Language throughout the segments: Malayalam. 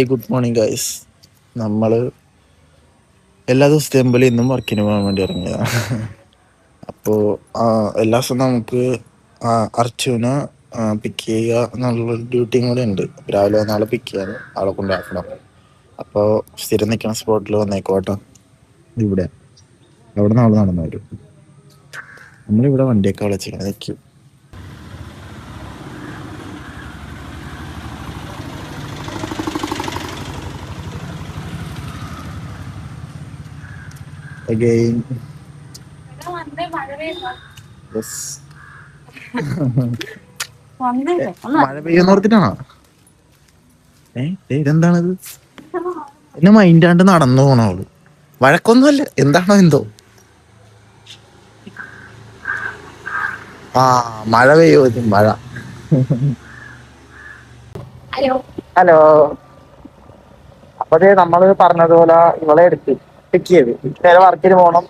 Good morning guys. നമ്മൾ എല്ലാ ദിവസത്തെയും പോലെ ഇന്നും വർക്കിന് പോകാൻ വേണ്ടി ഇറങ്ങിയതാണ്. അപ്പോൾ എല്ലാ ദിവസവും നമുക്ക് അർച്ചുവിനെ പിക്ക് ചെയ്യുക എന്നുള്ള ഡ്യൂട്ടിയും കൂടെ ഉണ്ട്. രാവിലെ നാളെ പിക്ക് ചെയ്യാൻ ആളെ കൊണ്ടാക്കണം. അപ്പോൾ സ്ഥിരം നിൽക്കുന്ന സ്പോട്ടിൽ വന്നേക്കോട്ടെ. ഇവിടെ അവിടെ നാളെ നടന്നു വരും. നമ്മളിവിടെ വണ്ടിയൊക്കെ വിളിച്ചിങ്ങനെ നിൽക്കും. Again. മഴ പെയ്യുന്നോർത്തിട്ടാണോ? ഇതെന്താണത്? എന്നെ മൈൻഡാണ്ട് നടന്നു പോണവള്. വഴക്കൊന്നുമല്ല, എന്താണോ എന്തോ. മഴ പെയ്യോ? മഴ. ഹലോ. അപ്പതേ നമ്മള് പറഞ്ഞതുപോലെ ഇവളെ എടുത്ത് പിക്ക് ചെയ്ത് നേരെ വർക്കിന് പോകണം.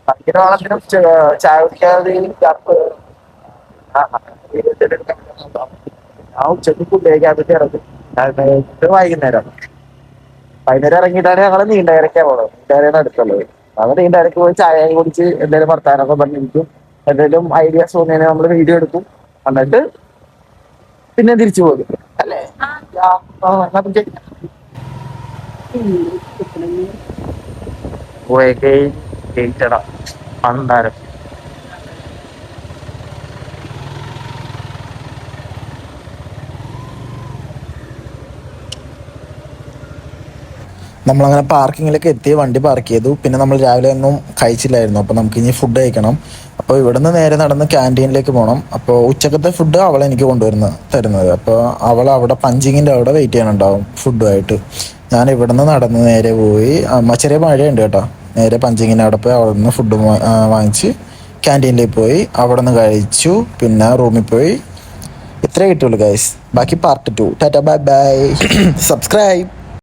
വർക്കിന് പോകണത്തിനും ചായ കുടിക്കാതെ ഉച്ചക്ക് ഫുഡ് കഴിക്കാൻ പറ്റി ഇറങ്ങി. വൈകുന്നേരം ഇറങ്ങിയിട്ടാണ് ഞങ്ങള് നീണ്ടകരയ്ക്കാ പോണത്. നീണ്ടകരയാണ് അടുത്തുള്ളത്. അത് നീണ്ടകരയ്ക്ക് പോയി ചായ കുടിച്ച് എന്തെങ്കിലും വർത്താനൊക്കെ പറഞ്ഞിരിക്കും. എന്തെങ്കിലും ഐഡിയാസ് തോന്നിയാൽ നമ്മള് വീഡിയോ എടുക്കും. എന്നിട്ട് പിന്നെ തിരിച്ചു പോകും. അല്ലേ? പണ്ടാരം നമ്മളങ്ങനെ പാർക്കിങ്ങിലേക്ക് എത്തി, വണ്ടി പാർക്ക് ചെയ്തു. പിന്നെ നമ്മൾ രാവിലെ ഒന്നും കഴിച്ചില്ലായിരുന്നു. അപ്പോൾ നമുക്ക് ഇനി ഫുഡ് കഴിക്കണം. അപ്പോൾ ഇവിടുന്ന് നേരെ നടന്ന് ക്യാൻറ്റീനിലേക്ക് പോകണം. അപ്പോൾ ഉച്ചക്കത്തെ ഫുഡ് അവൾ എനിക്ക് തരുന്നത്. അപ്പോൾ അവൾ അവിടെ പഞ്ചിങ്ങിൻ്റെ അവിടെ വെയിറ്റ് ചെയ്യാനുണ്ടാവും ഫുഡുമായിട്ട്. ഞാൻ ഇവിടുന്ന് നടന്ന് നേരെ പോയി, ചെറിയ മഴയുണ്ട് കേട്ടോ, നേരെ പഞ്ചിങ്ങിൻ്റെ അവിടെ പോയി അവിടെ നിന്ന് ഫുഡ് വാങ്ങിച്ച് ക്യാൻറ്റീനിലേക്ക് പോയി അവിടെ നിന്ന് കഴിച്ചു. പിന്നെ റൂമിൽ പോയി. ഇത്രേ കിട്ടുള്ളൂ ഗൈസ്. ബാക്കി part 2. Tata bye bye. Subscribe.